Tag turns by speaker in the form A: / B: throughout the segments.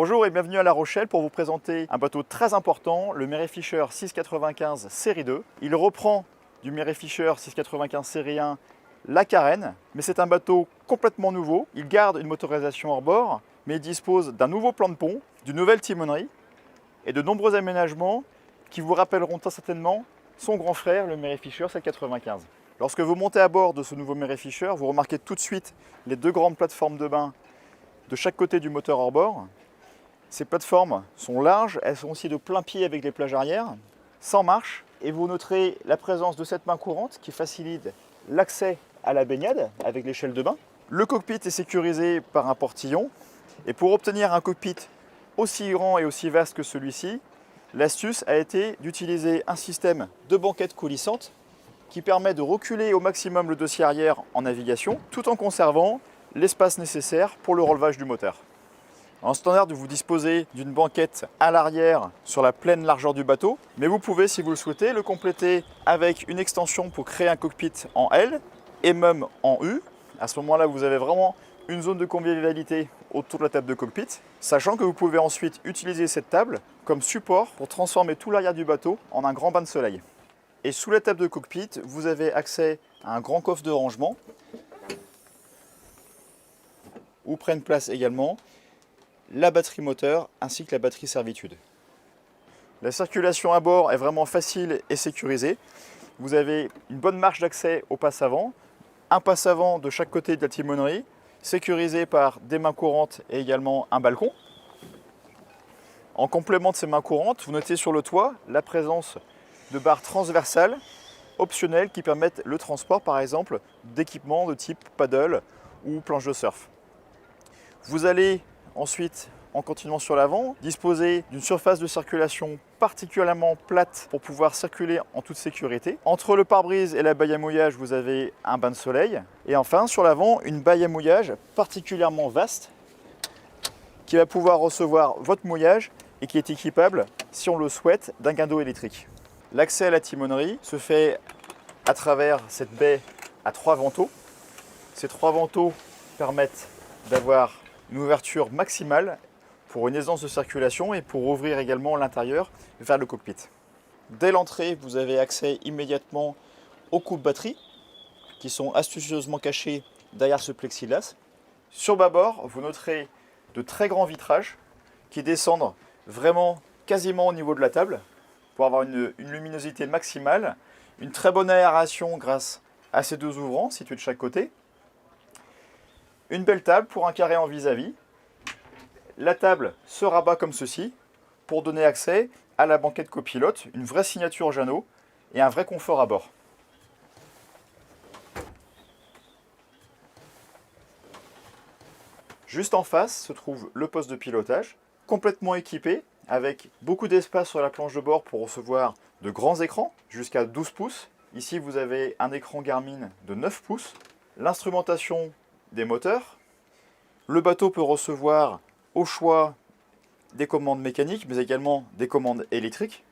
A: Bonjour et bienvenue à La Rochelle pour vous présenter un bateau très important, le Mary Fisher 695 série 2. Il reprend du Mary Fisher 695 série 1 la carène, mais c'est un bateau complètement nouveau. Il garde une motorisation hors bord, mais il dispose d'un nouveau plan de pont, d'une nouvelle timonerie et de nombreux aménagements qui vous rappelleront très certainement son grand frère, le Mary Fisher 795. Lorsque vous montez à bord de ce nouveau Mary Fisher, vous remarquez tout de suite les deux grandes plateformes de bain de chaque côté du moteur hors bord. Ces plateformes sont larges, elles sont aussi de plein pied avec les plages arrière, sans marche, et vous noterez la présence de cette main courante qui facilite l'accès à la baignade avec l'échelle de bain. Le cockpit est sécurisé par un portillon, et pour obtenir un cockpit aussi grand et aussi vaste que celui-ci, l'astuce a été d'utiliser un système de banquette coulissante qui permet de reculer au maximum le dossier arrière en navigation, tout en conservant l'espace nécessaire pour le relevage du moteur. En standard, vous disposez d'une banquette à l'arrière sur la pleine largeur du bateau, mais vous pouvez, si vous le souhaitez, le compléter avec une extension pour créer un cockpit en L et même en U. À ce moment-là, vous avez vraiment une zone de convivialité autour de la table de cockpit, sachant que vous pouvez ensuite utiliser cette table comme support pour transformer tout l'arrière du bateau en un grand bain de soleil. Et sous la table de cockpit, vous avez accès à un grand coffre de rangement où prennent place également la batterie moteur ainsi que la batterie servitude. La circulation à bord est vraiment facile et sécurisée. Vous avez une bonne marge d'accès au passe avant, un passe avant de chaque côté de la timonerie, sécurisé par des mains courantes et également un balcon. En complément de ces mains courantes, vous notez sur le toit la présence de barres transversales optionnelles qui permettent le transport par exemple d'équipements de type paddle ou planche de surf. Vous allez ensuite, en continuant sur l'avant, disposer d'une surface de circulation particulièrement plate pour pouvoir circuler en toute sécurité. Entre le pare-brise et la baille à mouillage, vous avez un bain de soleil. Et enfin, sur l'avant, une baille à mouillage particulièrement vaste qui va pouvoir recevoir votre mouillage et qui est équipable, si on le souhaite, d'un guindeau électrique. L'accès à la timonerie se fait à travers cette baie à 3 vantaux. Ces 3 vantaux permettent d'avoir une ouverture maximale pour une aisance de circulation et pour ouvrir également l'intérieur vers le cockpit. Dès l'entrée, vous avez accès immédiatement aux coupes batterie qui sont astucieusement cachées derrière ce plexiglas. Sur bâbord, vous noterez de très grands vitrages qui descendent vraiment quasiment au niveau de la table pour avoir une luminosité maximale, une très bonne aération grâce à ces deux ouvrants situés de chaque côté. Une belle table pour un carré en vis-à-vis. La table se rabat comme ceci pour donner accès à la banquette copilote, une vraie signature Jeannot et un vrai confort à bord. Juste en face se trouve le poste de pilotage, complètement équipé avec beaucoup d'espace sur la planche de bord pour recevoir de grands écrans jusqu'à 12 pouces. Ici vous avez un écran Garmin de 9 pouces, l'instrumentation des moteurs. Le bateau peut recevoir au choix des commandes mécaniques, mais également des commandes électriques.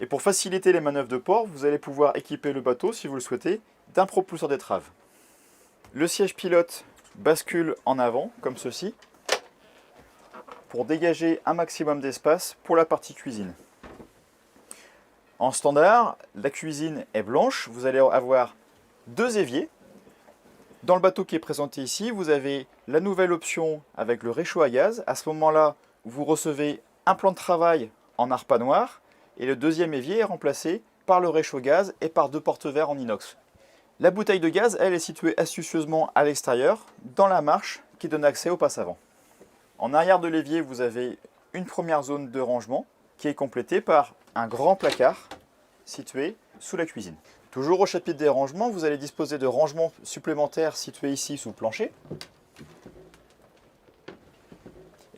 A: Et pour faciliter les manœuvres de port, vous allez pouvoir équiper le bateau, si vous le souhaitez, d'un propulseur d'étrave. Le siège pilote bascule en avant, comme ceci, pour dégager un maximum d'espace pour la partie cuisine. En standard, la cuisine est blanche, vous allez avoir 2 éviers. Dans le bateau qui est présenté ici, vous avez la nouvelle option avec le réchaud à gaz. À ce moment-là, vous recevez un plan de travail en arpa noir et le deuxième évier est remplacé par le réchaud gaz et par 2 porte-verres en inox. La bouteille de gaz, elle, est située astucieusement à l'extérieur, dans la marche qui donne accès au passe avant. En arrière de l'évier, vous avez une première zone de rangement qui est complétée par un grand placard situé sous la cuisine. Toujours au chapitre des rangements, vous allez disposer de rangements supplémentaires situés ici sous le plancher.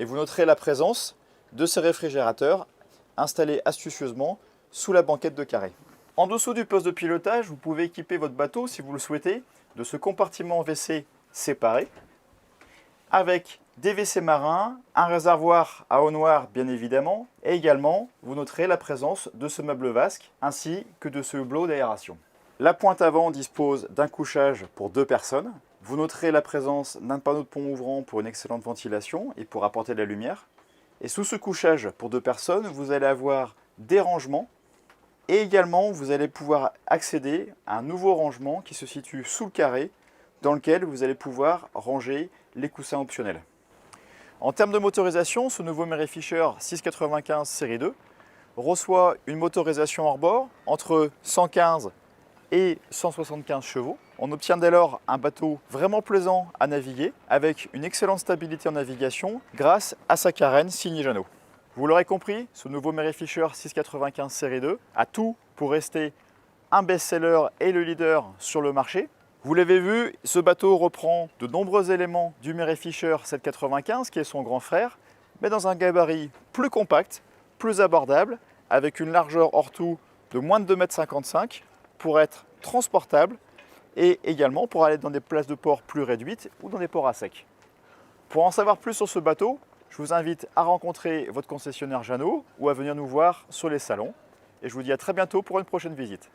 A: Et vous noterez la présence de ces réfrigérateurs installés astucieusement sous la banquette de carré. En dessous du poste de pilotage, vous pouvez équiper votre bateau, si vous le souhaitez, de ce compartiment WC séparé, avec des WC marins, un réservoir à eau noire bien évidemment, et également vous noterez la présence de ce meuble vasque ainsi que de ce hublot d'aération. La pointe avant dispose d'un couchage pour 2 personnes. Vous noterez la présence d'un panneau de pont ouvrant pour une excellente ventilation et pour apporter de la lumière. Et sous ce couchage pour 2 personnes, vous allez avoir des rangements et également vous allez pouvoir accéder à un nouveau rangement qui se situe sous le carré dans lequel vous allez pouvoir ranger les coussins optionnels. En termes de motorisation, ce nouveau Mary Fisher 695 série 2 reçoit une motorisation hors-bord entre 115 et 175 chevaux. On obtient dès lors un bateau vraiment plaisant à naviguer avec une excellente stabilité en navigation grâce à sa carène signée Jeannot. Vous l'aurez compris, ce nouveau Mary Fisher 695 série 2 a tout pour rester un best-seller et le leader sur le marché. Vous l'avez vu, ce bateau reprend de nombreux éléments du Mary Fisher 795 qui est son grand frère, mais dans un gabarit plus compact, plus abordable, avec une largeur hors tout de moins de 2,55 m pour être transportable et également pour aller dans des places de port plus réduites ou dans des ports à sec. Pour en savoir plus sur ce bateau, je vous invite à rencontrer votre concessionnaire Jeannot ou à venir nous voir sur les salons. Et je vous dis à très bientôt pour une prochaine visite.